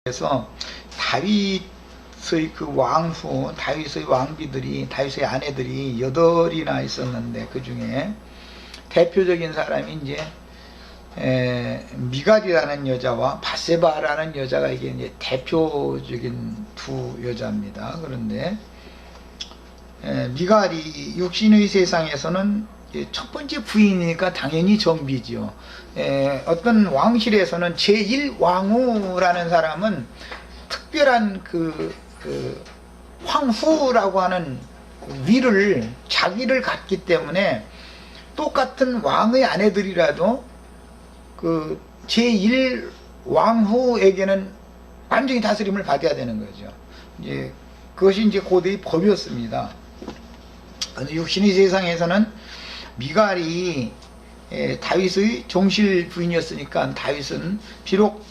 그래서 다윗의 그 왕후, 다윗의 왕비들이, 다윗의 아내들이 8이나 있었는데 그 중에 대표적인 사람이 이제 미갈이라는 여자와 바세바라는 여자가 이게 이제 대표적인 두 여자입니다. 그런데 미갈이 육신의 세상에서는 첫 번째 부인이니까 당연히 정비죠. 어떤 왕실에서는 제1왕후라는 사람은 특별한 그 황후라고 하는 위를, 자기를 갖기 때문에 똑같은 왕의 아내들이라도 그 제1왕후에게는 완전히 다스림을 받아야 되는 거죠. 이제 그것이 이제 고대의 법이었습니다. 육신의 세상에서는 미갈이 다윗의 종실 부인이었으니까 다윗은 비록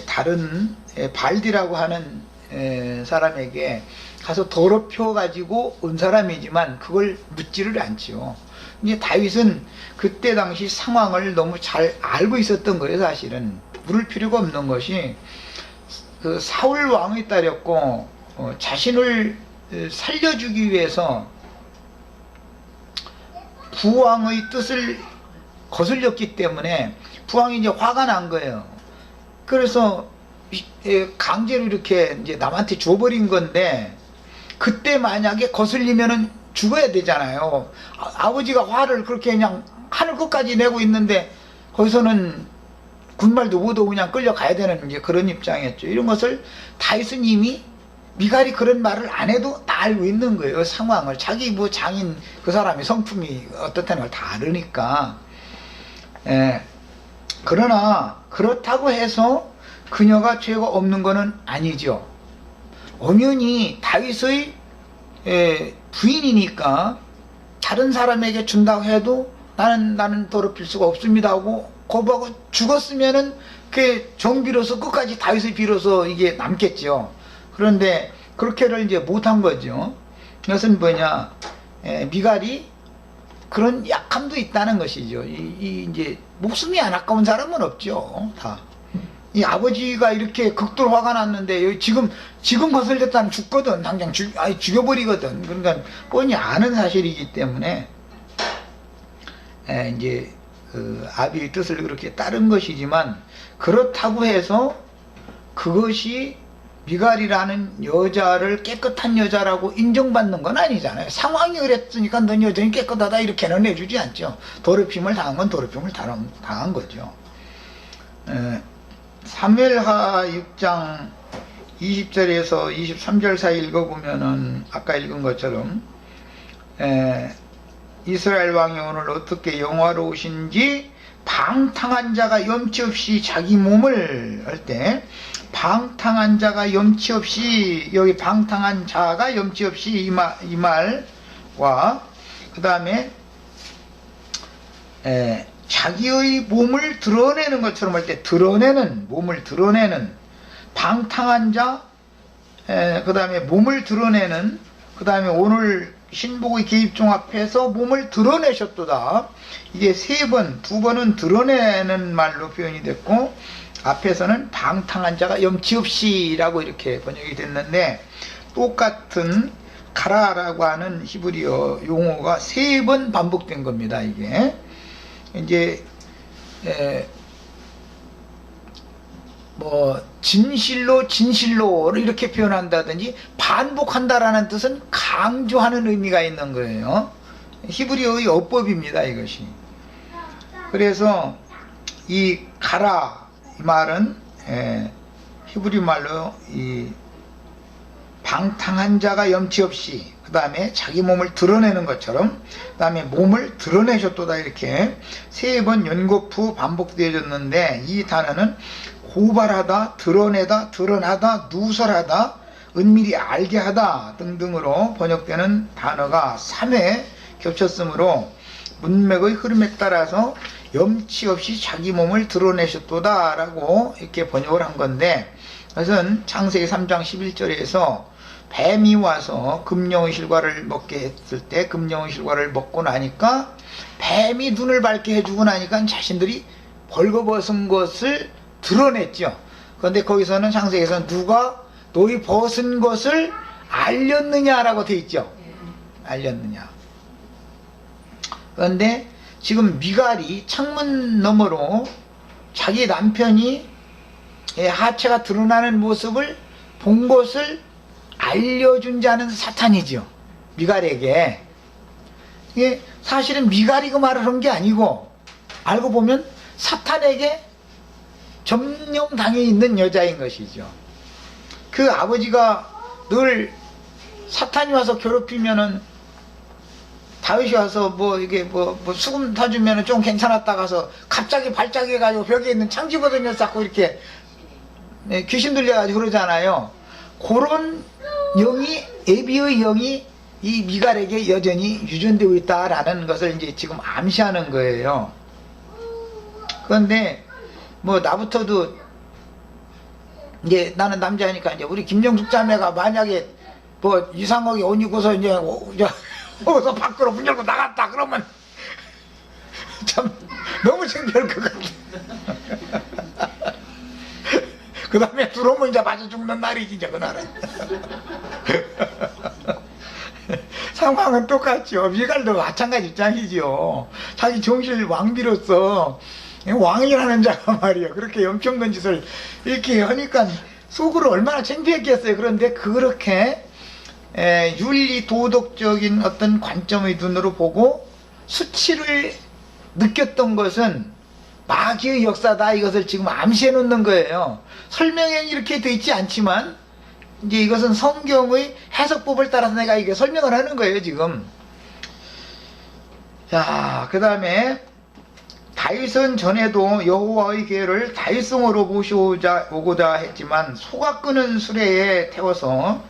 다른 발디라고 하는 사람에게 가서 더럽혀 가지고 온 사람이지만 그걸 묻지를 않지요. 이제 다윗은 그때 당시 상황을 너무 잘 알고 있었던 거예요. 사실은 물을 필요가 없는 것이 그 사울 왕의 딸이었고 자신을 살려주기 위해서 부왕의 뜻을 거슬렸기 때문에 부왕이 이제 화가 난 거예요. 그래서 강제로 이렇게 이제 남한테 줘버린 건데, 그때 만약에 거슬리면은 죽어야 되잖아요. 아버지가 화를 그렇게 그냥 하늘 끝까지 내고 있는데 거기서는 군말도 못하고 그냥 끌려가야 되는 이제 그런 입장이었죠. 이런 것을 다윗은 이미 미갈이 그런 말을 안 해도 다 알고 있는 거예요. 상황을. 자기 뭐 장인 그 사람이 성품이 어떻다는 걸 다 아르니까. 그러나 그렇다고 해서 그녀가 죄가 없는 거는 아니죠. 엄연히 다윗의 부인이니까 다른 사람에게 준다고 해도 나는 더럽힐 수가 없습니다 하고 거부하고 죽었으면은 그 정비로서 끝까지 다윗을 빌어서 이게 남겠죠. 그런데 그렇게를 이제 못한 거죠. 이것은 뭐냐, 미갈이 그런 약함도 있다는 것이죠. 이제 목숨이 안 아까운 사람은 없죠. 다. 이 아버지가 이렇게 극도로 화가 났는데 지금 거슬렸다면 죽거든. 당장 죽여버리거든. 그러니까 뻔히 아는 사실이기 때문에 이제 그 아비의 뜻을 그렇게 따른 것이지만, 그렇다고 해서 그것이 미갈이라는 여자를 깨끗한 여자라고 인정받는 건 아니잖아요. 상황이 그랬으니까 넌 여전히 깨끗하다 이렇게는 해주지 않죠. 더럽힘을 당한 건 더럽힘을 당한 거죠. 사무엘하 6장 20절에서 23절 사이 읽어보면은 아까 읽은 것처럼 이스라엘 왕이 오늘 어떻게 영화로우신지, 방탕한 자가 염치 없이 자기 몸을 할 때, 방탕한 자가 염치 없이, 여기 방탕한 자가 염치 없이 이 말과 그 다음에 자기의 몸을 드러내는 것처럼 할 때, 드러내는, 몸을 드러내는, 방탕한 자, 그 다음에 몸을 드러내는, 그 다음에 오늘 신복의 계집종 앞에서 몸을 드러내셨도다. 이게 두 번은 드러내는 말로 표현이 됐고, 앞에서는 방탕한 자가 염치 없이 라고 이렇게 번역이 됐는데, 똑같은 가라라고 하는 히브리어 용어가 3번 반복된 겁니다. 이게 이제 뭐 진실로를 이렇게 표현한다든지 반복한다라는 뜻은 강조하는 의미가 있는 거예요. 히브리어의 어법입니다, 이것이. 그래서 이 가라, 이 말은 히브리 말로 이 방탕한 자가 염치 없이, 그 다음에 자기 몸을 드러내는 것처럼, 그 다음에 몸을 드러내셨도다, 이렇게 3번 연거푸 반복되어졌는데, 이 단어는 고발하다, 드러내다, 드러나다, 누설하다, 은밀히 알게 하다 등등으로 번역되는 단어가 3회 겹쳤으므로 문맥의 흐름에 따라서 염치 없이 자기 몸을 드러내셨도다 라고 이렇게 번역을 한 건데, 그것은 창세기 3장 11절에서 뱀이 와서 금령의 실과를 먹게 했을 때, 금령의 실과를 먹고 나니까 뱀이 눈을 밝게 해주고 나니까 자신들이 벌거벗은 것을 드러냈죠. 그런데 거기서는 창세기에서는 누가 너희 벗은 것을 알렸느냐라고 돼 있죠. 알렸느냐. 그런데 지금 미갈이 창문 너머로 자기 남편이 하체가 드러나는 모습을 본 것을 알려준 자는 사탄이죠. 미갈에게. 이게 사실은 미갈이 그 말을 한 게 아니고 알고 보면 사탄에게 점령당해 있는 여자인 것이죠. 그 아버지가 늘 사탄이 와서 괴롭히면은 다윗이 와서 뭐 이게 뭐 수금 타주면은 좀 괜찮았다 가서 갑자기 발작해 가지고 벽에 있는 창지거든요 쌓고 이렇게 귀신 들려가지고 그러잖아요. 그런 영이, 애비의 영이 이 미갈에게 여전히 유전되고 있다라는 것을 이제 지금 암시하는 거예요. 그런데 뭐 나부터도 이제 나는 남자니까 이제 우리 김정숙 자매가 만약에 뭐 이상하게 옷 입고서 이제 어서 밖으로 문 열고 나갔다 그러면 참 너무 창피할 것 같아. 그 다음에 들어오면 이제 맞아 죽는 날이지 이제 그날은. 상황은 똑같죠. 미갈도 마찬가지 입장이지요. 자기 정실 왕비로서 왕이라는 자가 말이에요. 그렇게 영평된 짓을 이렇게 하니까 속으로 얼마나 창피했겠어요. 그런데 그렇게 윤리 도덕적인 어떤 관점의 눈으로 보고 수치를 느꼈던 것은 마귀의 역사다. 이것을 지금 암시해 놓는 거예요. 설명에 이렇게 돼 있지 않지만 이제 이것은 성경의 해석법을 따라서 내가 이게 설명을 하는 거예요 지금. 자, 그 다음에 다윗은 전에도 여호와의 궤를 다윗성으로 모셔오고자 했지만 소가 끄는 수레에 태워서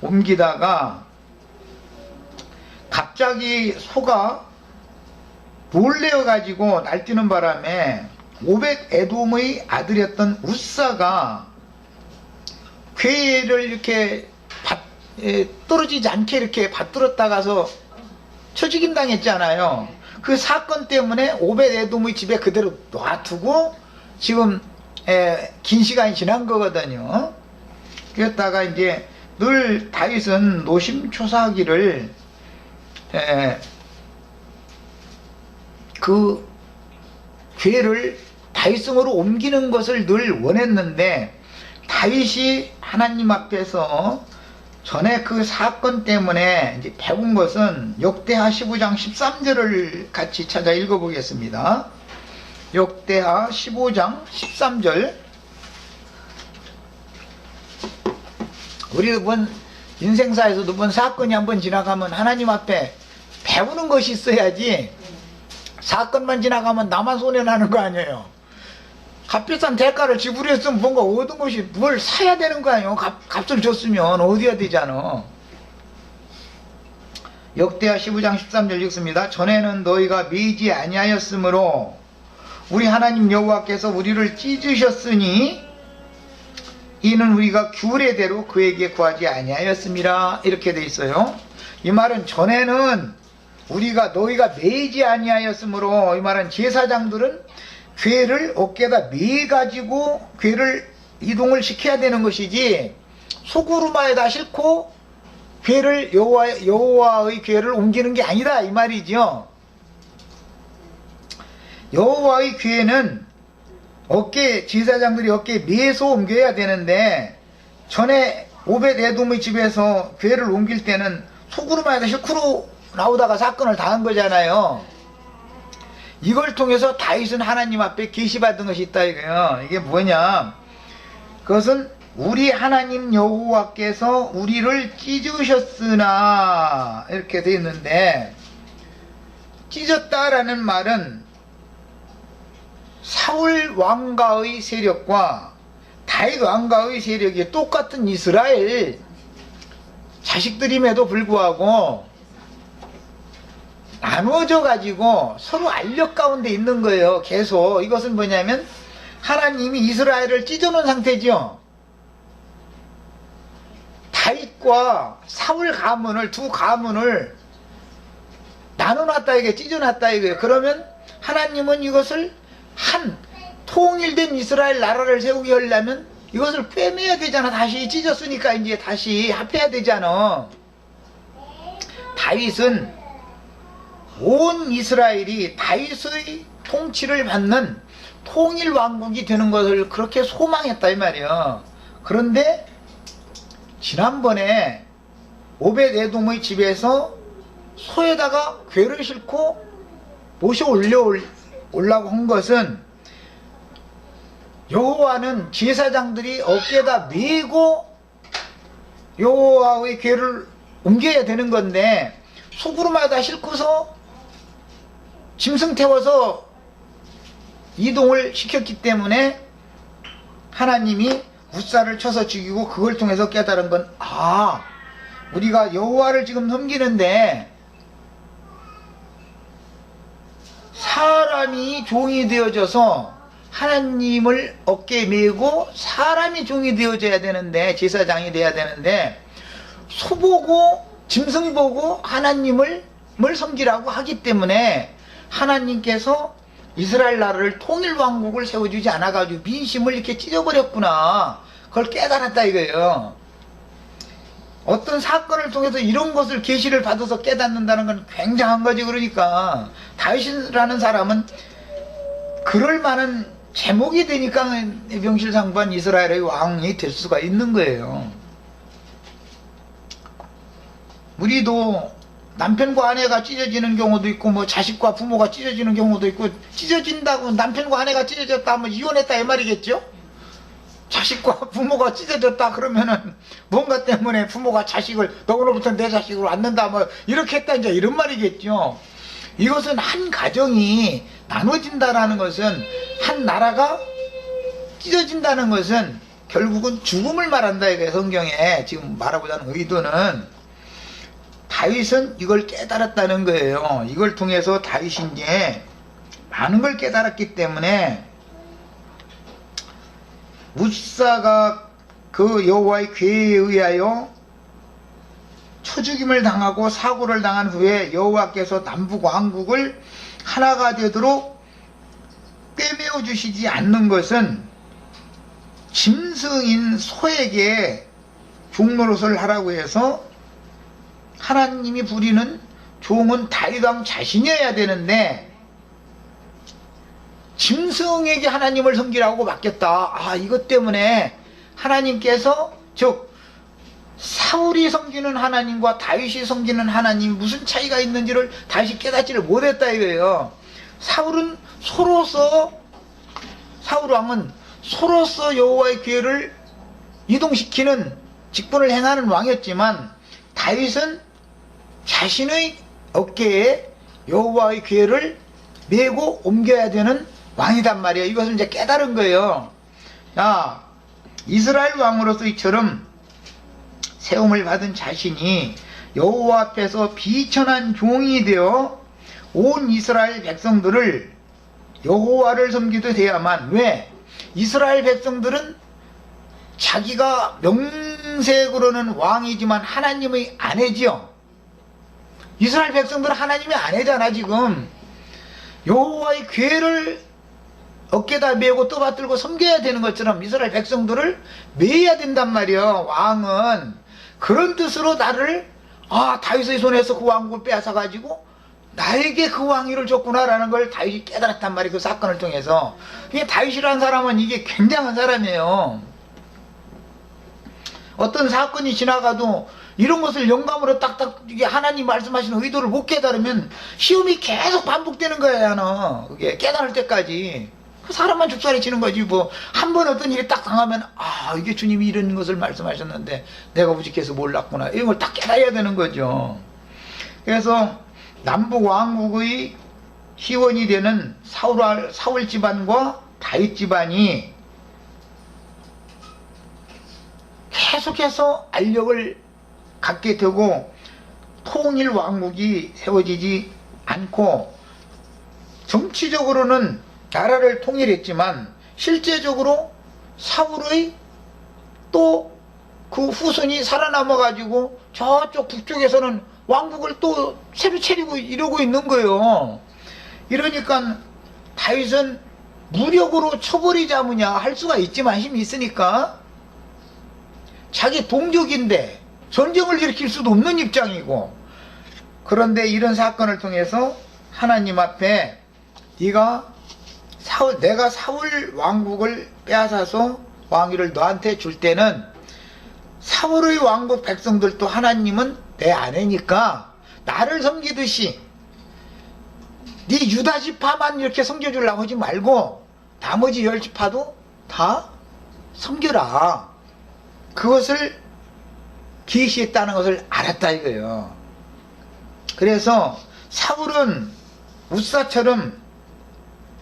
옮기다가 갑자기 소가 몰래어 가지고 날뛰는 바람에 오벳 에돔의 아들이었던 우사가 궤를 이렇게 떨어지지 않게 이렇게 받들었다 가서 처죽임 당했잖아요. 그 사건 때문에 오벳 에돔의 집에 그대로 놔두고 지금 긴 시간이 지난 거거든요. 그랬다가 이제 늘 다윗은 노심초사하기를 그 궤를 다윗성으로 옮기는 것을 늘 원했는데 다윗이 하나님 앞에서 전에 그 사건 때문에 이제 배운 것은 역대하 15장 13절을 같이 찾아 읽어보겠습니다. 역대하 15장 13절. 우리도 본 인생사에서도 본 사건이 한번 지나가면 하나님 앞에 배우는 것이 있어야지 사건만 지나가면 나만 손해나는 거 아니에요. 값비싼 대가를 지불했으면 뭔가 얻은 것이 뭘 사야 되는 거 아니에요. 값을 줬으면 얻어야 되잖아. 역대하 15장 13절 읽습니다. 전에는 너희가 매이지 아니하였으므로 우리 하나님 여호와께서 우리를 찢으셨으니 이는 우리가 규례대로 그에게 구하지 아니하였습니다. 이렇게 돼 있어요. 이 말은 전에는 너희가 매이지 아니하였으므로, 이 말은 제사장들은 궤를 어깨에다 매가지고 궤를 이동을 시켜야 되는 것이지 소구루마에다 싣고 궤를 여호와의 궤를 옮기는 게 아니다 이 말이죠. 여호와의 궤는 제사장들이 어깨에 매서 옮겨야 되는데 전에 오벳 에돔의 집에서 궤를 옮길 때는 소구루마에다 싣고 나오다가 사건을 당한 거잖아요. 이걸 통해서 다윗은 하나님 앞에 계시받은 것이 있다 이거예요. 이게 뭐냐, 그것은 우리 하나님 여호와께서 우리를 찢으셨으나 이렇게 되어 있는데, 찢었다라는 말은 사울 왕가의 세력과 다윗 왕가의 세력이 똑같은 이스라엘 자식들임에도 불구하고 나누어져 가지고 서로 알력 가운데 있는 거예요. 계속. 이것은 뭐냐면 하나님이 이스라엘을 찢어놓은 상태죠. 다윗과 사울 가문을, 두 가문을 나눠놨다 이게, 찢어놨다 이거예요. 그러면 하나님은 이것을 한 통일된 이스라엘 나라를 세우게 하려면 이것을 빼내야 되잖아. 다시 찢었으니까 이제 다시 합해야 되잖아. 다윗은 온 이스라엘이 다윗의 통치를 받는 통일 왕국이 되는 것을 그렇게 소망했다 이 말이야. 그런데 지난번에 오벳 에돔의 집에서 소에다가 궤를 싣고 모셔 올라고 한 것은 여호와는 제사장들이 어깨에다 메고 여호와의 궤를 옮겨야 되는 건데 소구름마다 싣고서 짐승 태워서 이동을 시켰기 때문에 하나님이 우사를 쳐서 죽이고 그걸 통해서 깨달은 건 우리가 여호와를 지금 섬기는데 사람이 종이 되어져서 하나님을 어깨에 메고 사람이 종이 되어져야 되는데 제사장이 돼야 되는데 소 보고 짐승 보고 하나님을 섬기라고 하기 때문에 하나님께서 이스라엘 나라를 통일 왕국을 세워주지 않아가지고 민심을 이렇게 찢어버렸구나. 그걸 깨달았다 이거예요. 어떤 사건을 통해서 이런 것을 계시를 받아서 깨닫는다는 건 굉장한 거지. 그러니까 다윗이라는 사람은 그럴 만한 제목이 되니까 명실상부한 이스라엘의 왕이 될 수가 있는 거예요. 우리도 남편과 아내가 찢어지는 경우도 있고 뭐 자식과 부모가 찢어지는 경우도 있고 찢어진다고 남편과 아내가 찢어졌다 하면 이혼했다 이 말이겠죠? 자식과 부모가 찢어졌다 그러면은 뭔가 때문에 부모가 자식을 너로부터 내 자식으로 안는다 뭐 이렇게 했다 이제 이런 말이겠죠. 이것은 한 가정이 나눠진다라는 것은 한 나라가 찢어진다는 것은 결국은 죽음을 말한다 이게 성경에 지금 말하고자 하는 의도는 다윗은 이걸 깨달았다는 거예요. 이걸 통해서 다윗이 이제 많은 걸 깨달았기 때문에 우사가 그 여호와의 궤에 의하여 쳐죽임을 당하고 사고를 당한 후에 여호와께서 남북 왕국을 하나가 되도록 꿰매어 주시지 않는 것은 짐승인 소에게 종노릇을 하라고 해서 하나님이 부리는 종은 다윗 왕 자신이어야 되는데 짐승에게 하나님을 섬기라고 맡겼다. 이것 때문에 하나님께서 즉 사울이 섬기는 하나님과 다윗이 섬기는 하나님 무슨 차이가 있는지를 다윗이 깨닫지를 못했다 이거예요. 사울 왕은 소로서 여호와의 궤를 이동시키는 직분을 행하는 왕이었지만 다윗은 자신의 어깨에 여호와의 궤를 메고 옮겨야 되는 왕이단 말이에요. 이것을 이제 깨달은 거예요. 이스라엘 왕으로서 이처럼 세움을 받은 자신이 여호와 앞에서 비천한 종이 되어 온 이스라엘 백성들을 여호와를 섬기도 돼야만. 왜? 이스라엘 백성들은 자기가 명색으로는 왕이지만 하나님의 아내지요. 이스라엘 백성들은 하나님의 아내잖아. 지금 여호와의 궤를 어깨다 메고 떠받들고 섬겨야 되는 것처럼 이스라엘 백성들을 메야 된단 말이에요. 왕은 그런 뜻으로 나를 다윗의 손에서 그 왕국을 빼앗아가지고 나에게 그 왕위를 줬구나라는 걸 다윗이 깨달았단 말이에요. 그 사건을 통해서. 이게 다윗이라는 사람은 이게 굉장한 사람이에요. 어떤 사건이 지나가도 이런 것을 영감으로 딱딱 이게 하나님 말씀하시는 의도를 못 깨달으면 시험이 계속 반복되는 거야. 그게 깨달을 때까지. 그 사람만 죽살이 치는 거지. 뭐 한 번 어떤 일이 딱 당하면 이게 주님이 이런 것을 말씀하셨는데 내가 부족해서 몰랐구나. 이런 걸 딱 깨달아야 되는 거죠. 그래서 남북 왕국의 희원이 되는 사울 집안과 다윗 집안이 계속해서 알력을 갖게 되고 통일 왕국이 세워지지 않고 정치적으로는 나라를 통일했지만 실제적으로 사울의 또 그 후손이 살아남아 가지고 저쪽 북쪽에서는 왕국을 또 새로 차리고 이러고 있는 거예요. 이러니까 다윗은 무력으로 쳐버리자느냐 할 수가 있지만 힘이 있으니까 자기 동족인데 전쟁을 일으킬 수도 없는 입장이고, 그런데 이런 사건을 통해서 하나님 앞에 내가 사울 왕국을 빼앗아서 왕위를 너한테 줄 때는 사울의 왕국 백성들도 하나님은 내 아내니까 나를 섬기듯이 네 유다 지파만 이렇게 섬겨주려고 하지 말고 나머지 10지파도 다 섬겨라. 그것을 계시했다는 것을 알았다 이거예요. 그래서 사울은 우사처럼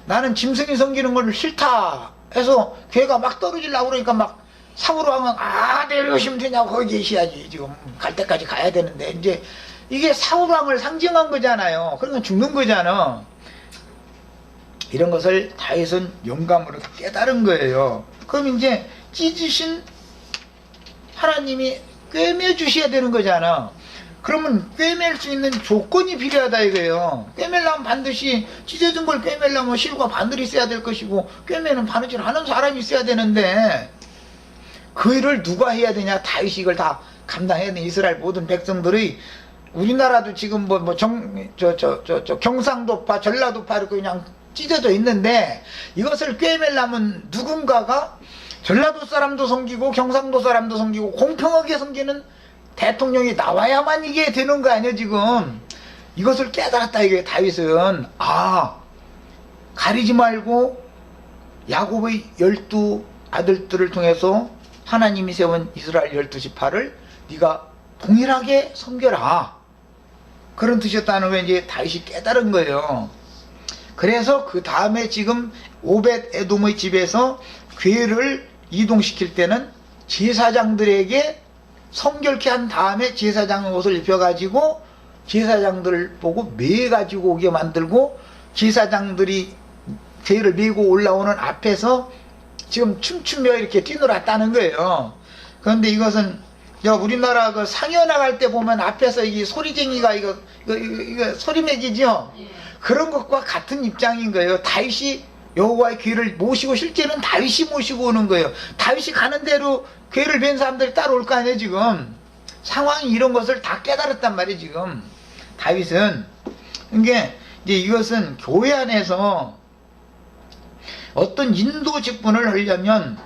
나는 짐승이 섬기는 걸 싫다 해서 걔가 막 떨어지려고 그러니까 막 사울 왕은 내려오시면 되냐고 거기 계셔야지, 지금 갈 때까지 가야 되는데, 이제 이게 사울 왕을 상징한 거잖아요. 그러면 죽는 거잖아. 이런 것을 다윗은 영감으로 깨달은 거예요. 그럼 이제 찢으신 하나님이 꿰매 주셔야 되는 거잖아. 그러면 꿰맬 수 있는 조건이 필요하다 이거예요. 꿰매려면 반드시 찢어진 걸 꿰매려면 실과 바늘이 있어야 될 것이고, 꿰매는 바느질 하는 사람이 있어야 되는데, 그 일을 누가 해야 되냐? 다윗이 이걸 다 감당해야 돼. 이스라엘 모든 백성들의, 우리나라도 지금 경상도파, 전라도파 이렇게 그냥 찢어져 있는데, 이것을 꿰매려면 누군가가 전라도 사람도 섬기고 경상도 사람도 섬기고 공평하게 섬기는 대통령이 나와야만 이게 되는 거 아니야 지금. 이것을 깨달았다 이게 다윗은. 가리지 말고 야곱의 12 아들들을 통해서 하나님이 세운 이스라엘 12지파를 네가 동일하게 섬겨라, 그런 뜻이었다는 걸 이제 다윗이 깨달은 거예요. 그래서 그 다음에 지금 오벳 에돔의 집에서 궤를 이동시킬 때는 제사장들에게 성결케 한 다음에 제사장 옷을 입혀가지고 제사장들을 보고 매가지고 오게 만들고, 제사장들이 궤를 메고 올라오는 앞에서 지금 춤추며 이렇게 뛰놀았다는 거예요. 그런데 이것은 우리나라 그 상여 나갈 때 보면 앞에서 이 소리쟁이가 이거 소리맥이죠. 그런 것과 같은 입장인 거예요. 다윗이 여호와의 궤를 모시고, 실제는 다윗이 모시고 오는 거예요. 다윗이 가는 대로 궤를 맨 사람들이 따라올 거 아니에요 지금. 상황이 이런 것을 다 깨달았단 말이에요 지금 다윗은. 그러니까 이제 이것은 교회 안에서 어떤 인도 직분을 하려면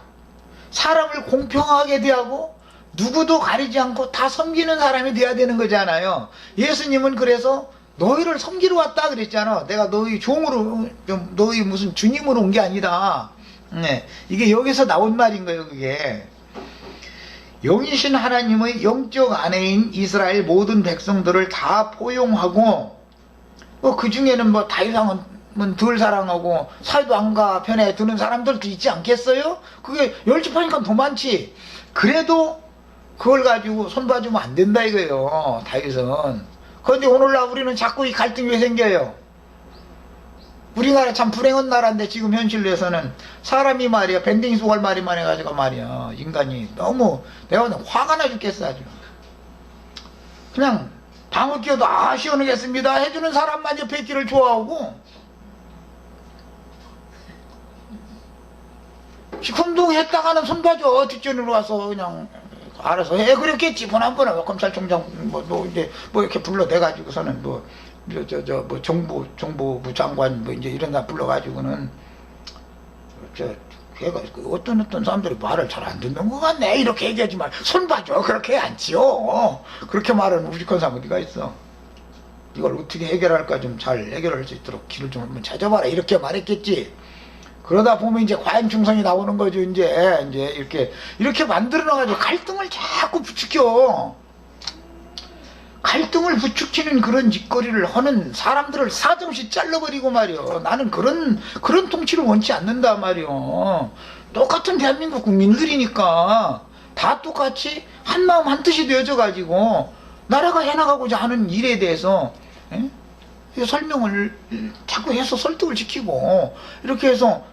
사람을 공평하게 대하고 누구도 가리지 않고 다 섬기는 사람이 돼야 되는 거잖아요. 예수님은 그래서 너희를 섬기러 왔다 그랬잖아. 내가 너희 종으로, 너희 무슨 주님으로 온 게 아니다. 이게 여기서 나온 말인 거예요. 그게 영이신 하나님의 영적 아내인 이스라엘 모든 백성들을 다 포용하고, 그 중에는 다윗왕은 덜 사랑하고 사이도 안가 편에 드는 사람들도 있지 않겠어요? 그게 10지파니까 더 많지. 그래도 그걸 가지고 손봐주면 안 된다 이거예요 다윗은. 그런데 오늘날 우리는 자꾸 이 갈등이 왜 생겨요? 우리나라 참 불행한 나라인데 지금 현실에서는 사람이 말이야 밴딩 수갈 말이만 해가지고 말이야 인간이 너무, 내가 화가 나 죽겠어 아주. 그냥 방울 끼워도 시원하겠습니다 해주는 사람만 옆에 있기를 좋아하고, 운동했다가는 손봐줘 뒷전으로 와서 그냥 알아서 해 그랬겠지. 보나보나 검찰총장 이렇게 불러대가지고서는 정보부 장관 이제 이런 다 불러가지고는 걔가 어떤 사람들이 말을 잘 안 듣는 것 같네 이렇게 얘기하지 말. 손봐줘 그렇게 안 지요. 그렇게 말하는 우직한 사람 어디가 있어. 이걸 어떻게 해결할까 좀 잘 해결할 수 있도록 길을 좀 한번 찾아봐라 이렇게 말했겠지. 그러다 보면 이제 과잉충성이 나오는 거죠. 이제 이렇게 만들어놔가지고 갈등을 자꾸 부추겨. 갈등을 부추기는 그런 짓거리를 하는 사람들을 사정없이 잘라버리고 말이요. 나는 그런 통치를 원치 않는다 말이요. 똑같은 대한민국 국민들이니까 다 똑같이 한 마음 한 뜻이 되어져 가지고 나라가 해나가고자 하는 일에 대해서 설명을 자꾸 해서 설득을 시키고 이렇게 해서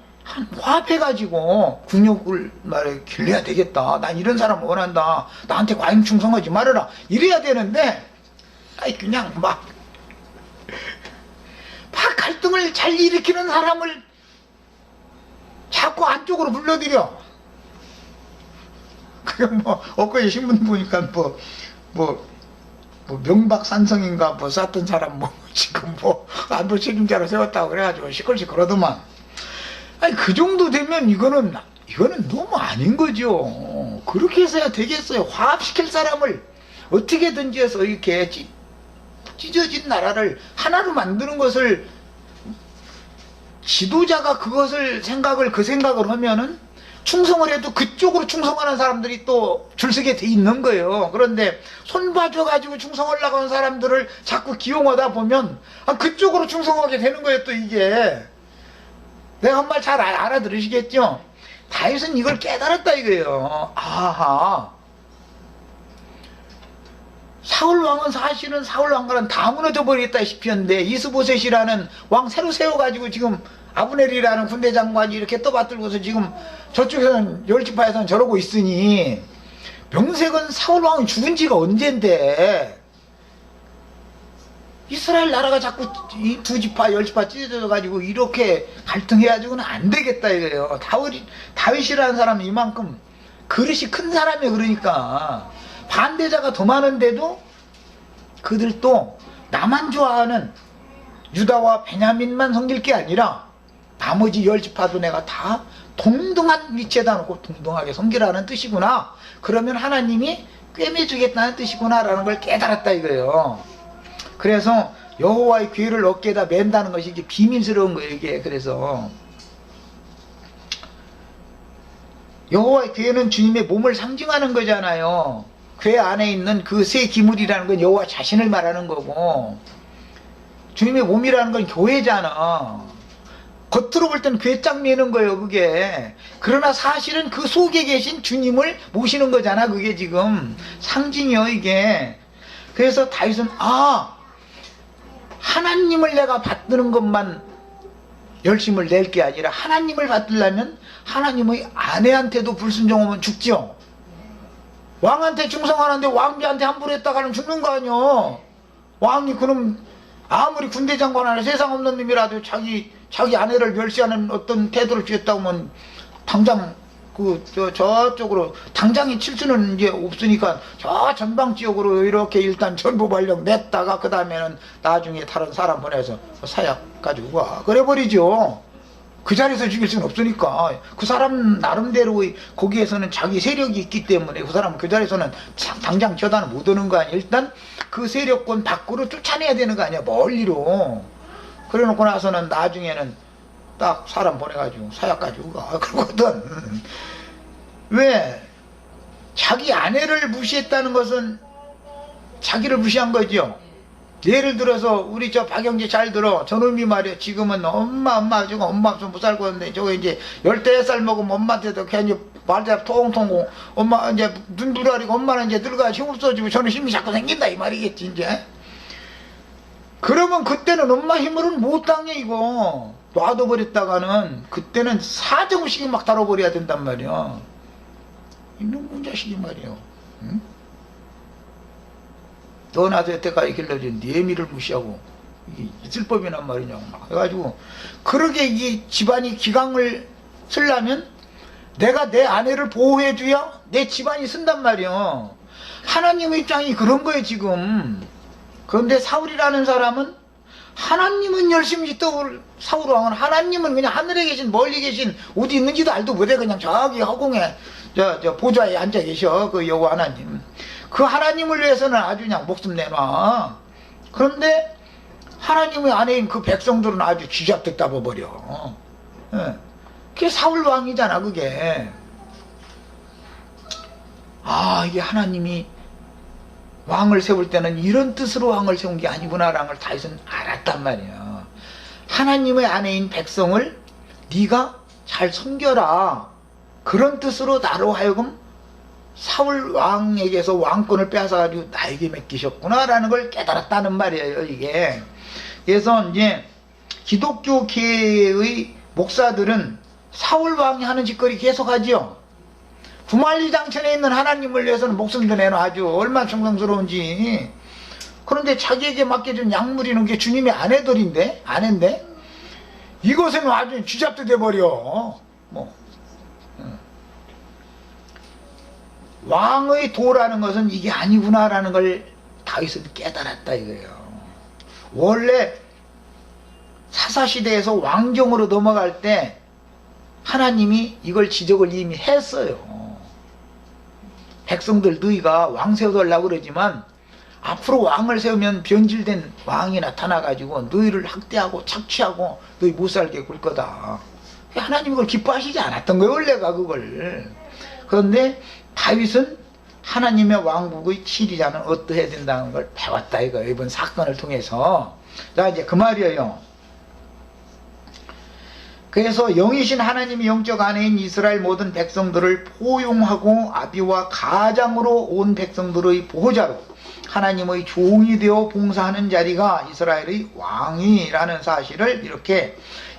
화합해가지고 국력을 길러야 되겠다. 난 이런 사람을 원한다. 나한테 과잉충성하지 말아라. 이래야 되는데 그냥 막 갈등을 잘 일으키는 사람을 자꾸 안쪽으로 불러들여. 그게 뭐 엊그제 신문 보니까 뭐 명박산성인가 뭐 쐈던 사람 뭐 지금 뭐 안보 책임자로 세웠다고 그래가지고 시끌시끌하더만. 아니 그 정도 되면 이거는 너무 아닌 거죠. 그렇게 해서야 되겠어요. 화합시킬 사람을 어떻게든지 해서 이렇게 찢어진 나라를 하나로 만드는 것을 지도자가 그것을 그 생각을 하면은 충성을 해도 그쪽으로 충성하는 사람들이 또 줄서게 돼 있는 거예요. 그런데 손 봐줘가지고 충성하려고 하는 사람들을 자꾸 기용하다 보면 그쪽으로 충성하게 되는 거예요. 또 이게 내가 한 말 잘 알아들으시겠죠? 다윗은 이걸 깨달았다 이거예요. 아하, 사울왕은 사실은 사울왕과는 다 무너져 버리겠다시피 했는데 이스보셋이라는 왕 새로 세워가지고 지금 아브넬이라는 군대 장관이 이렇게 떠받들고서 지금 저쪽에서는 열지파에서는 저러고 있으니 명색은 사울왕이 죽은 지가 언젠데 이스라엘 나라가 자꾸 이 두 지파 열지파 찢어져 가지고 이렇게 갈등해가지고는 안 되겠다 이거예요. 다윗이라는 사람은 이만큼 그릇이 큰 사람이 그러니까 반대자가 더 많은데도 그들도 나만 좋아하는 유다와 베냐민만 섬길 게 아니라 나머지 열 지파도 내가 다 동등한 위치에다 놓고 동등하게 섬기라는 뜻이구나. 그러면 하나님이 꿰매주겠다는 뜻이구나 라는 걸 깨달았다 이거예요. 그래서 여호와의 괴를 어깨에다 맨다는 것이 이게 비밀스러운 거예요 이게. 그래서 여호와의 괴는 주님의 몸을 상징하는 거잖아요. 괴 안에 있는 그 새 기물이라는 건 여호와 자신을 말하는 거고 주님의 몸이라는 건 교회잖아. 겉으로 볼 때는 괴짝 매는 거예요 그게. 그러나 사실은 그 속에 계신 주님을 모시는 거잖아 그게 지금 상징이요 이게. 그래서 다윗은 하나님을 내가 받드는 것만 열심을 낼 게 아니라 하나님을 받으려면 하나님의 아내한테도 불순종하면 죽죠. 왕한테 충성하는데 왕비한테 함부로 했다가는 죽는 거 아니요. 왕이 그럼 아무리 군대 장관 안에 세상 없는 놈이라도 자기 아내를 멸시하는 어떤 태도를 취했다고 하면 당장 저쪽으로 당장에 칠 수는 이제 없으니까 저 전방 지역으로 이렇게 일단 전부 발령 냈다가 그 다음에는 나중에 다른 사람 보내서 사약 가지고 와 그래 버리죠. 그 자리에서 죽일 수는 없으니까. 그 사람 나름대로의 거기에서는 자기 세력이 있기 때문에 그 사람은 그 자리에서는 당장 처단을 못 오는 거 아니야. 일단 그 세력권 밖으로 쫓아내야 되는 거 아니야 멀리로. 그래 놓고 나서는 나중에는 딱 사람 보내가지고 사약 가지고 가 그러거든. 왜? 자기 아내를 무시했다는 것은 자기를 무시한 거죠. 예를 들어서 우리 저 박영재 잘 들어. 저놈이 말이야 지금은 엄마 지금 엄마 없으면 못 살고 있는데 저거 이제 14살 먹으면 엄마한테도 괜히 말대로 통통 엄마 이제 눈 부라리고 엄마는 이제 늙어야 힘 없어지고 저는 힘이 자꾸 생긴다 이 말이겠지 이제. 그러면 그때는 엄마 힘으로는 못 당해 이거. 놔둬버렸다가는 그때는 사정없이 막 다뤄버려야 된단 말이야. 이놈의 자식이 말이야. 응? 너 나도 여태까지 길러준 네 애미를 무시하고 이게 있을 법이란 말이냐고 막 해가지고 그러게 이 집안이 기강을 쓰려면 내가 내 아내를 보호해줘야 내 집안이 쓴단 말이야. 하나님의 입장이 그런 거예요 지금. 그런데 사울이라는 사람은 하나님은 열심히 떠올 사울왕은 하나님은 그냥 하늘에 계신 멀리 계신 어디 있는지도 알도 못해. 그냥 저기 허공에 저 보좌에 앉아 계셔 그 여호와 하나님. 그 하나님을 위해서는 아주 그냥 목숨 내놔. 그런데 하나님의 아내인 그 백성들은 아주 쥐잡듯 잡아버려. 예. 그게 사울왕이잖아 그게. 이게 하나님이 왕을 세울 때는 이런 뜻으로 왕을 세운 게 아니구나라는 걸 다윗은 알았단 말이야. 하나님의 아내인 백성을 네가 잘 섬겨라. 그런 뜻으로 나로 하여금 사울 왕에게서 왕권을 빼앗아가지고 나에게 맡기셨구나라는 걸 깨달았다는 말이에요 이게. 그래서 이제 기독교계의 목사들은 사울 왕이 하는 짓거리 계속하지요. 구만리장천에 있는 하나님을 위해서는 목숨도 내놔죠. 얼마나 충성스러운지. 그런데 자기에게 맡겨준 약물이는 게 주님의 아내인데 이것은 아주 쥐잡듯 돼버려. 왕의 도라는 것은 이게 아니구나라는 걸 다윗은 깨달았다 이거예요. 원래 사사시대에서 왕정으로 넘어갈 때 하나님이 이걸 지적을 이미 했어요. 백성들 너희가 왕 세워달라고 그러지만 앞으로 왕을 세우면 변질된 왕이 나타나가지고 너희를 학대하고 착취하고 너희 못 살게 굴 거다. 하나님이 그걸 기뻐하시지 않았던 거예요 원래가 그걸. 그런데 다윗은 하나님의 왕국의 치리자는 어떠해야 된다는 걸 배웠다 이거예요. 이번 사건을 통해서. 자 이제 그 말이에요. 그래서 영이신 하나님이 영적 아내인 이스라엘 모든 백성들을 포용하고 아비와 가장으로 온 백성들의 보호자로 하나님의 종이 되어 봉사하는 자리가 이스라엘의 왕이라는 사실을 이렇게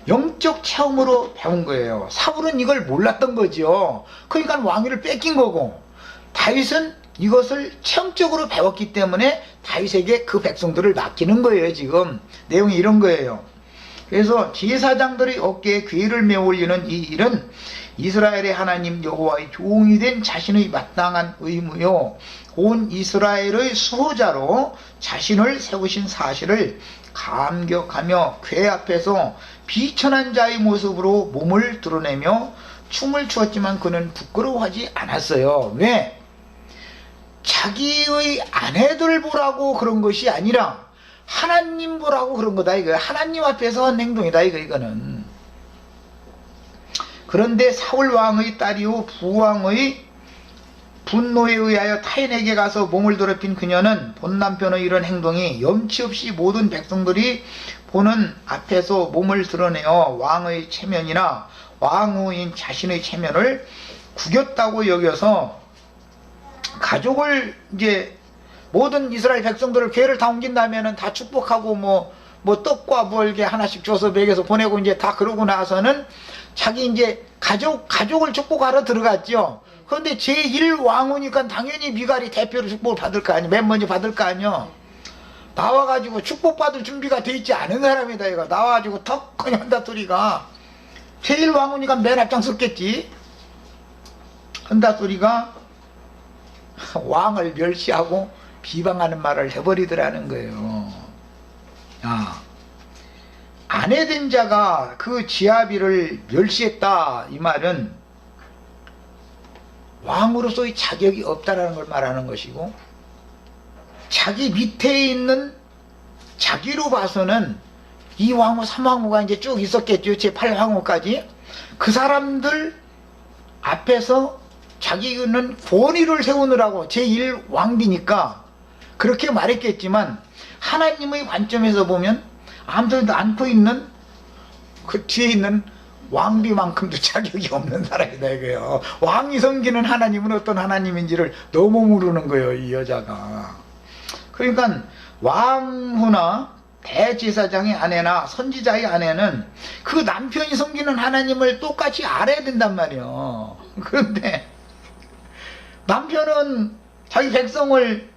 영적 체험으로 배운 거예요. 사울은 이걸 몰랐던 거죠. 그러니까 왕위를 뺏긴 거고, 다윗은 이것을 체험적으로 배웠기 때문에 다윗에게 그 백성들을 맡기는 거예요. 지금 내용이 이런 거예요. 그래서 제사장들의 어깨에 궤를 메어 올리는 이 일은 이스라엘의 하나님 여호와의 종이 된 자신의 마땅한 의무요 온 이스라엘의 수호자로 자신을 세우신 사실을 감격하며 궤 앞에서 비천한 자의 모습으로 몸을 드러내며 춤을 추었지만 그는 부끄러워하지 않았어요. 왜? 자기의 아내들 보라고 그런 것이 아니라 하나님 보라고 그런 거다 이거. 하나님 앞에서 한 행동이다 이거는. 그런데 사울 왕의 딸이요 부왕의 분노에 의하여 타인에게 가서 몸을 더럽힌 그녀는 본 남편의 이런 행동이 염치 없이 모든 백성들이 보는 앞에서 몸을 드러내어 왕의 체면이나 왕후인 자신의 체면을 구겼다고 여겨서 가족을 이제 모든 이스라엘 백성들을 궤를 다 옮긴다면은 다 축복하고 뭐 떡과 뭐 이렇게 하나씩 줘서 먹여서 보내고 이제 다 그러고 나서는 자기 이제 가족을 축복하러 들어갔죠. 그런데 제1왕후니까 당연히 미갈이 대표로 축복을 받을 거 아니야. 맨 먼저 받을 거 아니야. 나와가지고 축복받을 준비가 돼 있지 않은 사람이다 이거. 나와가지고 턱 그냥 한다소리가 제1왕후니까 맨 앞장 섰겠지. 한다소리가 왕을 멸시하고 비방하는 말을 해버리더라는 거예요. 아내된 자가 그 지아비를 멸시했다 이 말은 왕으로서의 자격이 없다라는 걸 말하는 것이고, 자기 밑에 있는 자기로 봐서는 이 왕후 3왕후가 이제 쭉 있었겠죠. 제 8왕후까지 그 사람들 앞에서 자기는 권위를 세우느라고 제1왕비니까 그렇게 말했겠지만 하나님의 관점에서 보면 아무도 않고 있는 그 뒤에 있는 왕비만큼도 자격이 없는 사람이다 이거예요. 왕이 섬기는 하나님은 어떤 하나님인지를 너무 모르는 거예요 이 여자가. 그러니까 왕후나 대제사장의 아내나 선지자의 아내는 그 남편이 섬기는 하나님을 똑같이 알아야 된단 말이에요. 그런데 남편은 자기 백성을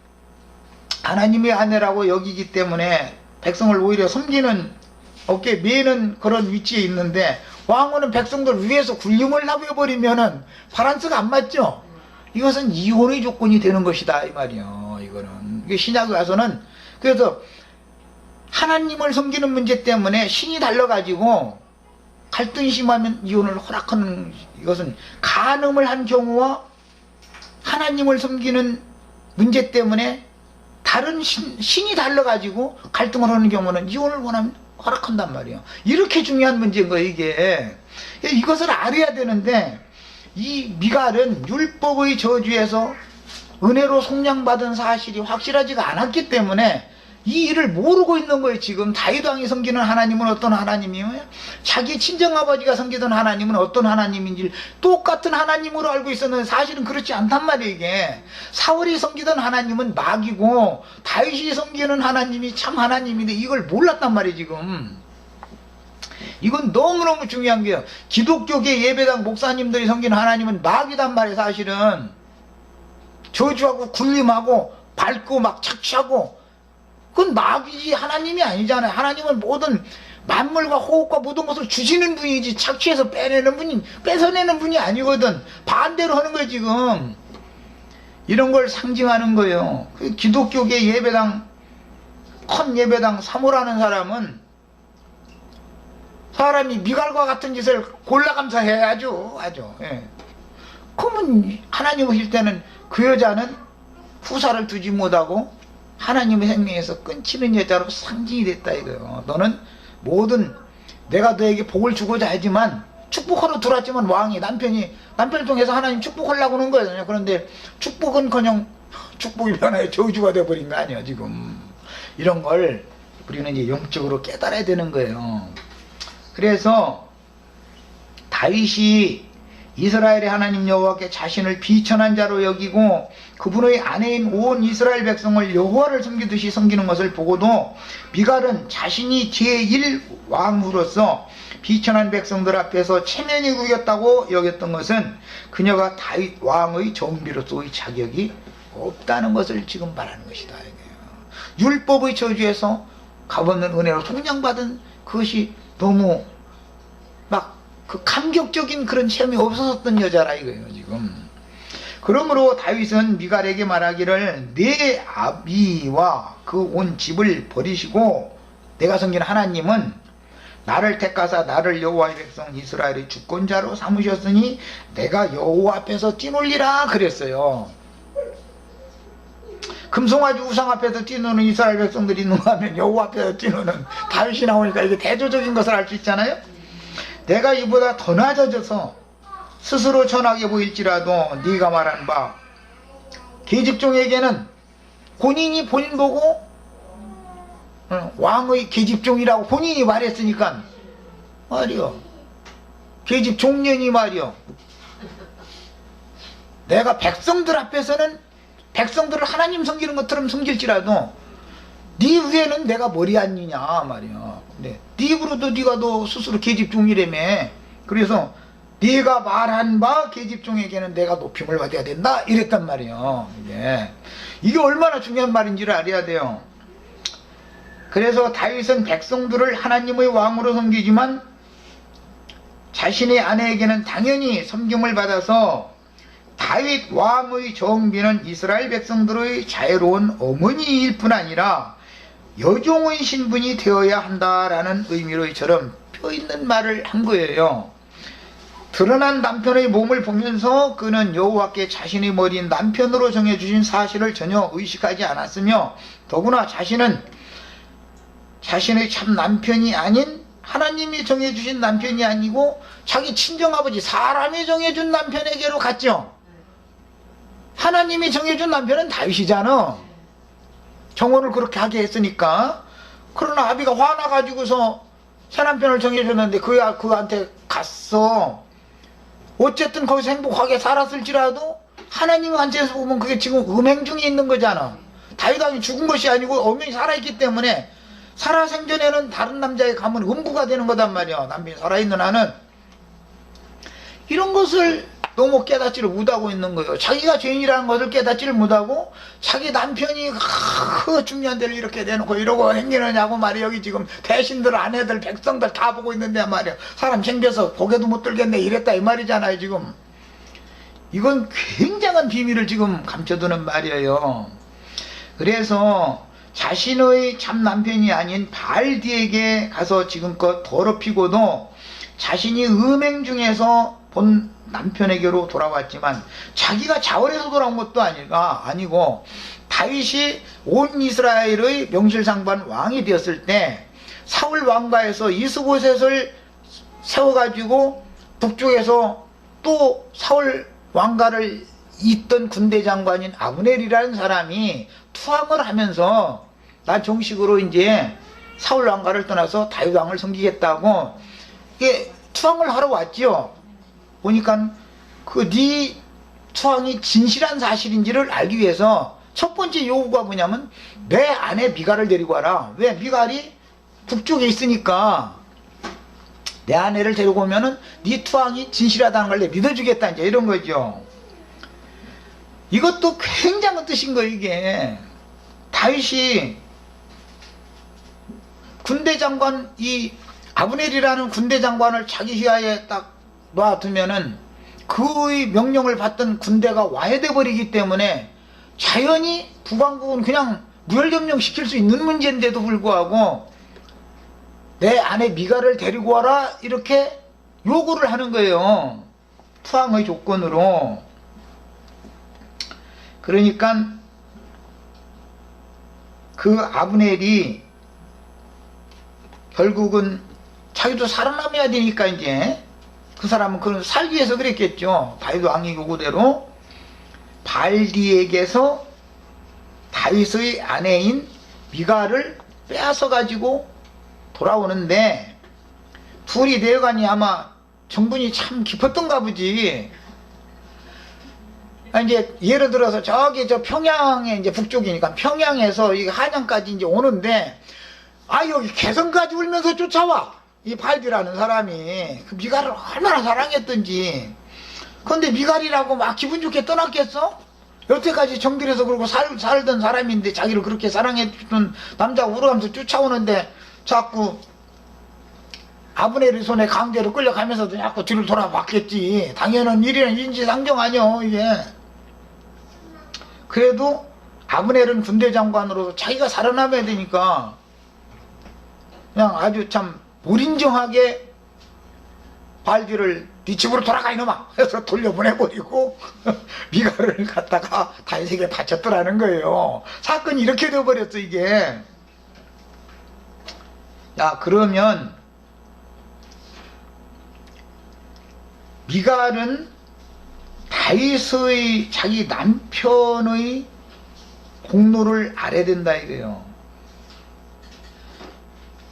하나님의 아내라고 여기기 때문에 백성을 오히려 섬기는 어깨에 매는 그런 위치에 있는데, 왕후는 백성들 위에서 군림을 하고 해버리면은 바란스가 안 맞죠. 이것은 이혼의 조건이 되는 것이다 이 말이요. 이거는 이게 신약에 와서는 그래서 하나님을 섬기는 문제 때문에 신이 달라가지고 갈등이 심하면 이혼을 허락하는, 이것은 간음을 한 경우와 하나님을 섬기는 문제 때문에 다른 신이 달라가지고 갈등을 하는 경우는 이혼을 원하면 허락한단 말이에요. 이렇게 중요한 문제인 거예요 이게. 이것을 알아야 되는데 이 미갈은 율법의 저주에서 은혜로 속량받은 사실이 확실하지가 않았기 때문에 이 일을 모르고 있는 거예요. 지금 다윗 왕이 섬기는 하나님은 어떤 하나님이에요? 자기 친정아버지가 섬기던 하나님은 어떤 하나님인지 똑같은 하나님으로 알고 있었는데 사실은 그렇지 않단 말이에요. 이게 사울이 섬기던 하나님은 마귀고 다윗이 섬기는 하나님이 참 하나님인데 이걸 몰랐단 말이에요. 지금 이건 너무너무 중요한 게요. 기독교계 예배당 목사님들이 섬기는 하나님은 마귀단 말이에요. 사실은 저주하고 군림하고 밟고 막 착취하고, 그건 마귀지 하나님이 아니잖아요. 하나님은 모든 만물과 호흡과 모든 것을 주시는 분이지 착취해서 빼내는 분이, 뺏어내는 분이 아니거든. 반대로 하는 거예요 지금. 이런 걸 상징하는 거예요. 그 기독교계 예배당, 큰 예배당 사모라는 사람은 사람이 미갈과 같은 짓을 골라감사해야죠. 아주. 예. 그러면 하나님 오실 때는 그 여자는 후사를 두지 못하고 하나님의 생명에서 끊치는 여자로 상징이 됐다 이거예요. 너는 모든 내가 너에게 복을 주고자 하지만 축복하러 들어왔지만 왕이 남편을 통해서 하나님 축복하려고 하는 거예요. 그런데 축복은커녕 축복이 변화해 저주가 되어버린 거 아니에요 지금. 이런 걸 우리는 이제 영적으로 깨달아야 되는 거예요. 그래서 다윗이 이스라엘의 하나님 여호와께 자신을 비천한 자로 여기고 그분의 아내인 온 이스라엘 백성을 여호와를 섬기듯이 섬기는 것을 보고도 미갈은 자신이 제1왕으로서 비천한 백성들 앞에서 체면이 구겼다고 여겼던 것은 그녀가 다윗 왕의 정비로서의 자격이 없다는 것을 지금 말하는 것이다. 율법의 저주에서 값없는 은혜로 속량받은 그것이 너무 막 그 감격적인 그런 체험이 없었던 여자라 이거예요 지금. 그러므로 다윗은 미갈에게 말하기를 내 아비와 그 온 집을 버리시고 내가 섬기는 하나님은 나를 택하사 나를 여호와의 백성 이스라엘의 주권자로 삼으셨으니 내가 여호와 앞에서 뛰놀리라 그랬어요. 금송아지 우상 앞에서 뛰노는 이스라엘 백성들이 있는가 하면 여호와 앞에서 뛰노는 다윗이 나오니까 이게 대조적인 것을 알 수 있잖아요. 내가 이보다 더 낮아져서 스스로 천하게 보일지라도 네가 말한 바 계집종에게는 본인이 본인 보고 왕의 계집종이라고 본인이 말했으니까 말이요 계집종년이 말이요 내가 백성들 앞에서는 백성들을 하나님 섬기는 것처럼 섬길지라도 네 위에는 내가 머리 아니냐 말이야. 네 입으로도 네가 너 스스로 계집종이라며. 그래서 네가 말한 바 계집종에게는 내가 높임을 받아야 된다 이랬단 말이에요. 이게 얼마나 중요한 말인지를 알아야 돼요. 그래서 다윗은 백성들을 하나님의 왕으로 섬기지만 자신의 아내에게는 당연히 섬김을 받아서 다윗 왕의 정비는 이스라엘 백성들의 자유로운 어머니일 뿐 아니라 여종의 신분이 되어야 한다라는 의미로 이처럼 뼈있는 말을 한 거예요. 드러난 남편의 몸을 보면서 그는 여호와께 자신의 머리인 남편으로 정해주신 사실을 전혀 의식하지 않았으며 더구나 자신은 자신의 참 남편이 아닌 하나님이 정해주신 남편이 아니고 자기 친정아버지 사람이 정해준 남편에게로 갔죠. 하나님이 정해준 남편은 다윗이잖아. 정혼을 그렇게 하게 했으니까. 그러나 아비가 화나가지고서 새 남편을 정해줬는데 그한테 갔어. 어쨌든 거기서 행복하게 살았을지라도 하나님 관점에서 보면 그게 지금 음행 중에 있는 거잖아. 다윗 왕이 죽은 것이 아니고 엄연히 살아있기 때문에 살아생전에는 다른 남자에 가면 음부가 되는 거단 말이야. 남편이 살아있는 한은. 이런 것을 너무 깨닫지를 못하고 있는 거예요. 자기가 죄인이라는 것을 깨닫지를 못하고 자기 남편이 그 중요한 데를 이렇게 대놓고 이러고 행기느냐고 말이야. 여기 지금 대신들 아내들 백성들 다 보고 있는데 말이야. 사람 챙겨서 고개도 못 들겠네 이랬다 이 말이잖아요 지금. 이건 굉장한 비밀을 지금 감춰두는 말이에요. 그래서 자신의 참 남편이 아닌 바알디에게 가서 지금껏 더럽히고도 자신이 음행 중에서 본 남편에게로 돌아왔지만 자기가 자원해서 돌아온 것도 아니고 다윗이 온 이스라엘의 명실상부한 왕이 되었을 때 사울 왕가에서 이스보셋을 세워가지고 북쪽에서 또 사울 왕가를 잇던 군대 장관인 아브넬이라는 사람이 투항을 하면서 난 정식으로 이제 사울 왕가를 떠나서 다윗 왕을 섬기겠다고 이게 투항을 하러 왔지요. 보니까 그 네 투항이 진실한 사실인지를 알기 위해서 첫 번째 요구가 뭐냐면 내 아내 미갈을 데리고 와라. 왜? 미갈이 북쪽에 있으니까 내 아내를 데리고 오면은 네 투항이 진실하다는 걸 내가 믿어주겠다 이제 이런 거죠. 이것도 굉장한 뜻인 거예요. 이게 다윗이 군대 장관 이 아브넬이라는 군대 장관을 자기 휘하에 딱 놔두면은 그의 명령을 받던 군대가 와해돼 버리기 때문에 자연히 북왕국은 그냥 무혈점령 시킬 수 있는 문제인데도 불구하고 내 아내 미갈을 데리고 와라 이렇게 요구를 하는 거예요. 투항의 조건으로. 그러니까 그 아브넬이 결국은 자기도 살아남아야 되니까 이제 그 사람은 그런 살기 위해서 그랬겠죠. 다윗 왕의 요구대로 발디에게서 다윗의 아내인 미갈을 빼앗아 가지고 돌아오는데 둘이 내여간이 아마 정분이 참 깊었던가 보지. 이제 예를 들어서 저기 저 평양에 이제 북쪽이니까 평양에서 이 한양까지 이제 오는데 여기 개성까지 울면서 쫓아와. 이 발디라는 사람이 그 미갈을 얼마나 사랑했던지. 그런데 미갈이라고 막 기분 좋게 떠났겠어? 여태까지 정들에서 그러고 살던 사람인데 자기를 그렇게 사랑했던 남자가 울어가면서 쫓아오는데 자꾸 아브넬의 손에 강제로 끌려가면서도 자꾸 뒤를 돌아봤겠지. 당연한 일이란 인지상정 아니여 이게. 그래도 아브넬은 군대 장관으로서 자기가 살아남아야 되니까 그냥 아주 참 무린정하게 발디를 네 집으로 돌아가 이놈아 해서 돌려보내버리고 미갈을 갖다가 다윗에게 바쳤더라는 거예요. 사건이 이렇게 되어버렸어 이게. 야, 그러면 미갈은 다윗의 자기 남편의 공로를 알아야 된다 이거예요.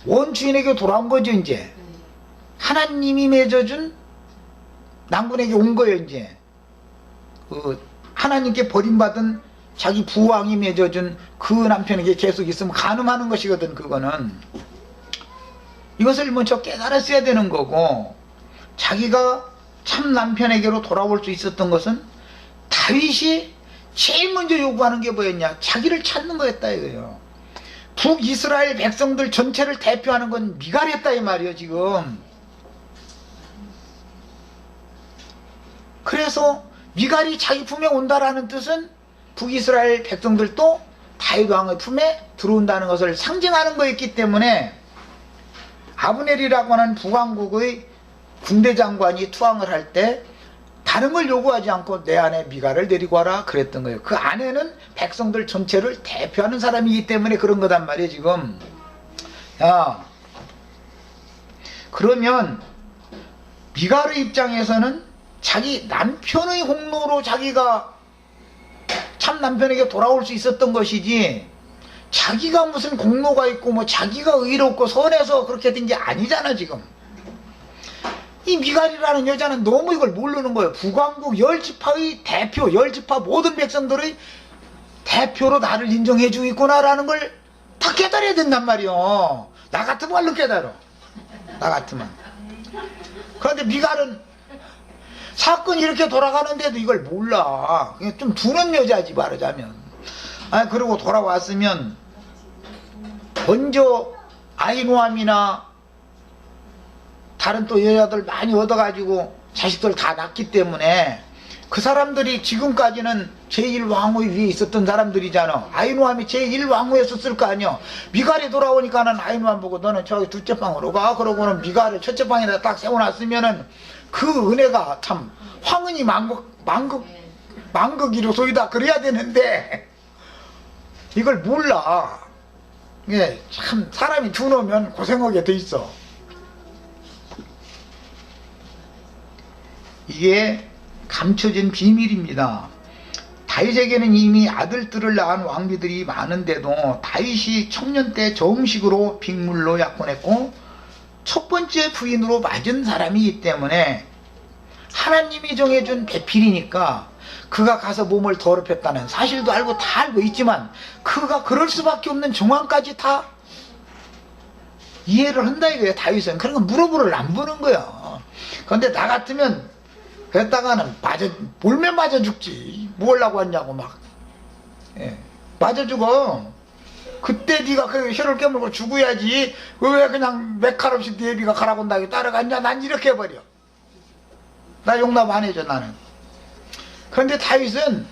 원주인에게 돌아온 거죠 이제. 하나님이 맺어준 남군에게 온 거예요 이제. 하나님께 버림받은 자기 부왕이 맺어준 그 남편에게 계속 있으면 간음하는 것이거든 그거는. 이것을 먼저 깨달았어야 되는 거고, 자기가 참 남편에게로 돌아올 수 있었던 것은 다윗이 제일 먼저 요구하는 게 뭐였냐? 자기를 찾는 거였다 이거예요. 북이스라엘 백성들 전체를 대표하는 건 미갈이었다 이 말이에요 지금. 그래서 미갈이 자기 품에 온다라는 뜻은 북이스라엘 백성들도 다윗 왕의 품에 들어온다는 것을 상징하는 거였기 때문에 아브넬이라고 하는 북왕국의 군대 장관이 투항을 할 때 다른 걸 요구하지 않고 내 아내 미갈을 데리고 와라 그랬던 거예요. 그 아내는 백성들 전체를 대표하는 사람이기 때문에 그런 거단 말이에요 지금. 야, 그러면 미갈의 입장에서는 자기 남편의 공로로 자기가 참 남편에게 돌아올 수 있었던 것이지, 자기가 무슨 공로가 있고 뭐 자기가 의롭고 선해서 그렇게 된 게 아니잖아 지금. 이 미갈이라는 여자는 너무 이걸 모르는 거예요. 북왕국 열지파의 대표, 열지파 모든 백성들의 대표로 나를 인정해주고 있구나라는 걸 다 깨달아야 된단 말이요. 나 같으면 얼른 깨달아. 나 같으면. 그런데 미갈은 사건이 이렇게 돌아가는데도 이걸 몰라. 그냥 좀 두는 여자지 말하자면. 그리고 돌아왔으면 먼저 아히노암이나 다른 또 여자들 많이 얻어가지고 자식들 다 낳기 때문에 그 사람들이 지금까지는 제1왕후 위에 있었던 사람들이잖아. 아히노암이 제1왕후였었을 거 아니야. 미갈이 돌아오니까는 아히노암 보고 너는 저기 둘째 방으로 가. 그러고는 미갈을 첫째 방에다 딱 세워놨으면은 그 은혜가 참 황은이 만극이로소이다 그래야 되는데 이걸 몰라. 예, 참 사람이 두 놓으면 고생하게 돼 있어. 이게 감춰진 비밀입니다. 다윗에게는 이미 아들들을 낳은 왕비들이 많은데도 다윗이 청년 때 정식으로 빅물로 약혼했고 첫 번째 부인으로 맞은 사람이기 때문에 하나님이 정해준 배필이니까 그가 가서 몸을 더럽혔다는 사실도 알고 다 알고 있지만 그가 그럴 수밖에 없는 정황까지 다 이해를 한다 이거예요. 다윗은. 그러니까 무릎을 안 보는 거야. 그런데 나 같으면 그랬다가는 몰면 맞아 죽지. 뭐 하려고 왔냐고 막. 예, 맞아 죽어. 그때 네가 그 혀를 깨물고 죽어야지. 왜 그냥 메칼없이 네 애비가 가라고 한다고 따라갔냐. 난 이렇게 해버려. 나 용납 안 해줘 나는. 그런데 다윗은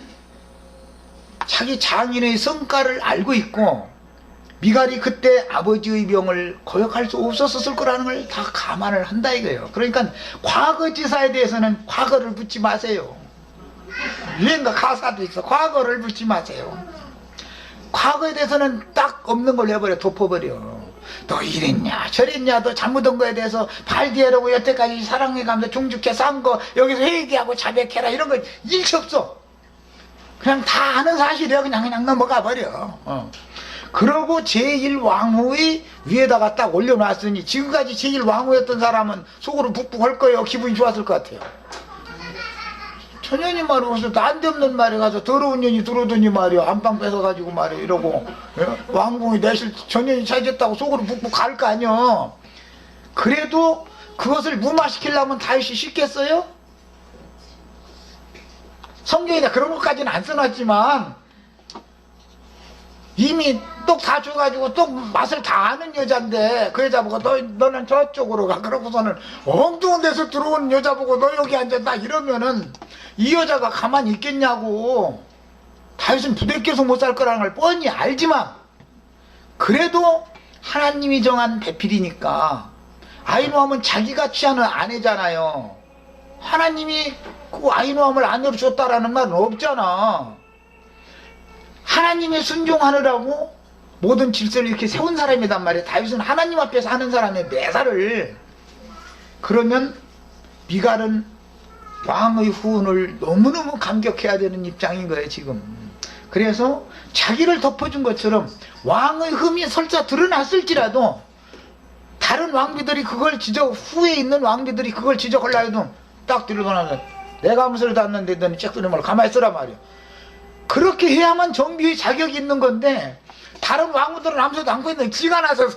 자기 장인의 성과를 알고 있고 미갈이 그때 아버지의 병을 거역할 수 없었을 거라는 걸 다 감안을 한다 이거예요. 그러니까 과거 지사에 대해서는 과거를 묻지 마세요. 유행가 가사도 있어. 과거를 묻지 마세요. 과거에 대해서는 딱 없는 걸 해버려. 덮어버려. 너 이랬냐 저랬냐 너 잘못한 거에 대해서 발디하라고 여태까지 사랑해가면서 종죽해서 한 거 여기서 회개하고 자백해라 이런 거 일치 없어. 그냥 다 아는 사실이야. 그냥 넘어가 버려. 그러고 제1왕후의 위에다가 딱 올려놨으니 지금까지 제1왕후였던 사람은 속으로 북북 할 거예요. 기분이 좋았을 것 같아요. 천년이 말이어서 난데없는 말에 가서 더러운 년이 들어오더니 말이야 안방 뺏어가지고 말이야 이러고 왕궁이 내실 전년이 차졌다고 속으로 북북 갈 거 아니야. 그래도 그것을 무마시키려면 다윗이 쉽겠어요? 성경에다 그런 것까지는 안 써놨지만 이미 똑 다 줘가지고 똑 맛을 다 아는 여잔데 그 여자 보고 너는 저쪽으로 가 그러고서는 엉뚱한 데서 들어온 여자 보고 너 여기 앉았다 이러면은 이 여자가 가만히 있겠냐고. 다윗은 부대껴서 못 살 거라는 걸 뻔히 알지만 그래도 하나님이 정한 배필이니까 아이노함은 자기가 취하는 아내잖아요. 하나님이 그 아이노함을 아내로 줬다라는 말은 없잖아. 하나님의 순종하느라고 모든 질서를 이렇게 세운 사람이단 말이야. 다윗은 하나님 앞에서 하는 사람의 매사를. 그러면 미갈은 왕의 후원을 너무너무 감격해야 되는 입장인 거예요 지금. 그래서 자기를 덮어준 것처럼 왕의 흠이 설사 드러났을지라도 다른 왕비들이 그걸 후에 있는 왕비들이 그걸 지적하려 해도 딱 들어가면서 내가 아무 소리도 안 났는데 너는 잭소리 말고 가만히 있으라 말이야. 그렇게 해야만 정비의 자격이 있는 건데 다른 왕후들은 아무 소리도 않고 있는데 지가 나서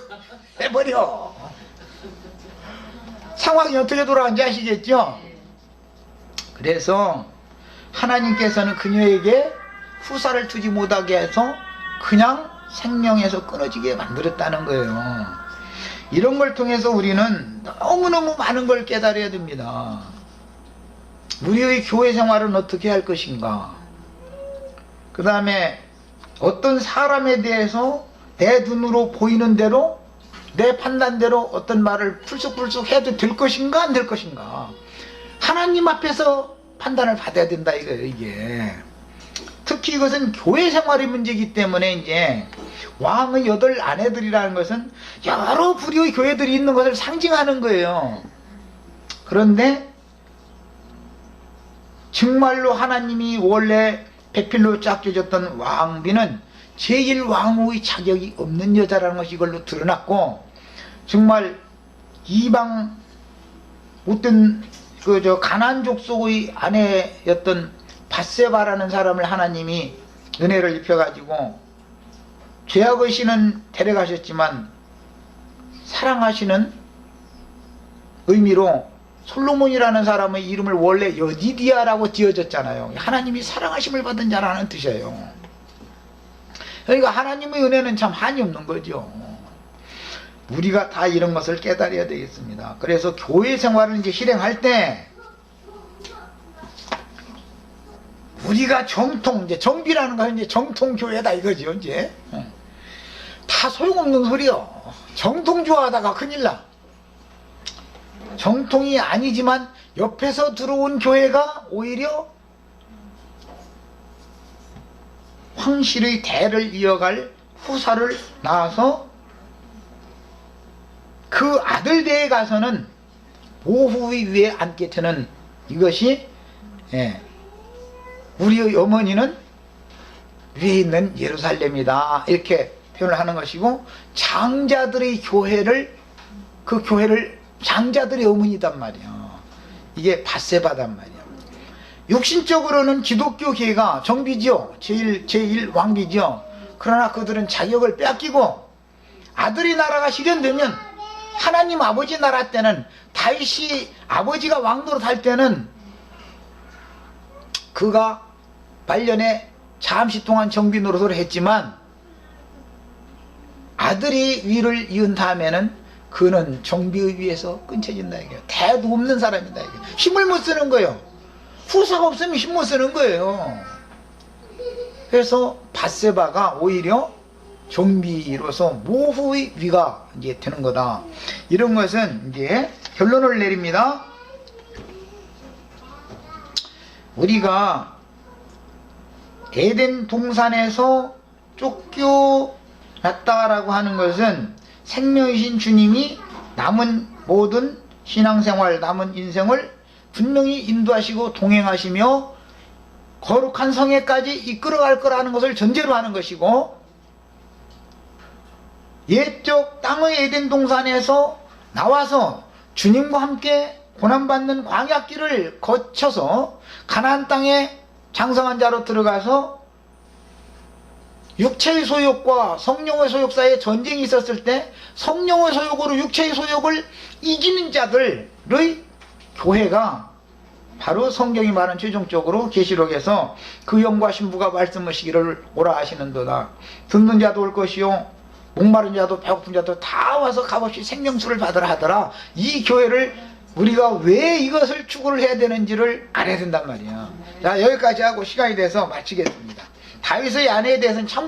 해버려. 상황이 어떻게 돌아가는지 아시겠죠? 그래서 하나님께서는 그녀에게 후사를 두지 못하게 해서 그냥 생명에서 끊어지게 만들었다는 거예요. 이런 걸 통해서 우리는 너무너무 많은 걸 깨달아야 됩니다. 우리의 교회 생활은 어떻게 할 것인가, 그 다음에 어떤 사람에 대해서 내 눈으로 보이는 대로 내 판단대로 어떤 말을 풀쑥풀쑥 해도 될 것인가 안 될 것인가, 하나님 앞에서 판단을 받아야 된다 이거예요. 이게 특히 이것은 교회 생활의 문제이기 때문에 이제 왕의 8 아내들이라는 것은 여러 부류의 교회들이 있는 것을 상징하는 거예요. 그런데 정말로 하나님이 원래 배필로 짝져졌던 왕비는 제1왕후의 자격이 없는 여자라는 것이 이걸로 드러났고, 정말 이방 어떤 가나안 족속의 아내였던 밧세바라는 사람을 하나님이 은혜를 입혀가지고 죄악의 신은 데려가셨지만 사랑하시는 의미로 솔로몬이라는 사람의 이름을 원래 여디디아라고 지어졌잖아요. 하나님이 사랑하심을 받은 자라는 뜻이에요. 그러니까 하나님의 은혜는 참 한이 없는 거죠. 우리가 다 이런 것을 깨달아야 되겠습니다. 그래서 교회 생활을 이제 실행할 때 우리가 정통, 이제 정비라는 것은 이제 정통교회다 이거죠. 이제 다 소용없는 소리요. 정통 좋아하다가 큰일 나. 정통이 아니지만 옆에서 들어온 교회가 오히려 황실의 대를 이어갈 후사를 낳아서 그 아들 대에 가서는 모후의 위에 앉게 되는 이것이, 우리의 어머니는 위에 있는 예루살렘이다 이렇게 표현을 하는 것이고, 장자들의 교회를, 그 교회를 장자들의 어머니단 말이야. 이게 밧세바단 말이야. 육신적으로는 기독교 계가 정비지요. 제1 왕비지요. 그러나 그들은 자격을 뺏기고 아들의 나라가 실현되면, 하나님 아버지 나라 때는 다윗이 아버지가 왕노릇 할 때는 그가 말년에 잠시 동안 정비 노릇을 했지만 아들이 위를 이은 다음에는 그는 정비의 위에서 끊쳐진다 이게요. 대도 없는 사람이다 이게. 힘을 못 쓰는 거예요. 후사가 없으면 힘 못 쓰는 거예요. 그래서 밧세바가 오히려 정비로서 모후의 위가 이제 되는 거다. 이런 것은 이제 결론을 내립니다. 우리가 에덴 동산에서 쫓겨났다라고 하는 것은 생명이신 주님이 남은 모든 신앙생활, 남은 인생을 분명히 인도하시고 동행하시며 거룩한 성에까지 이끌어갈 거라는 것을 전제로 하는 것이고, 옛적 땅의 에덴 동산에서 나와서 주님과 함께 고난받는 광야길을 거쳐서 가나안 땅에 장성한 자로 들어가서 육체의 소욕과 성령의 소욕 사이에 전쟁이 있었을 때 성령의 소욕으로 육체의 소욕을 이기는 자들의 교회가 바로 성경이 말한 최종적으로 계시록에서 그 영과 신부가 말씀하시기를 오라 하시는도다. 듣는 자도 올 것이요 목마른 자도 배고픈 자도 다 와서 값없이 생명수를 받으라 하더라. 이 교회를 우리가 왜 이것을 추구를 해야 되는지를 알아야 된단 말이야. 자, 여기까지 하고 시간이 돼서 마치겠습니다. 다윗의 아내에 대해서는 참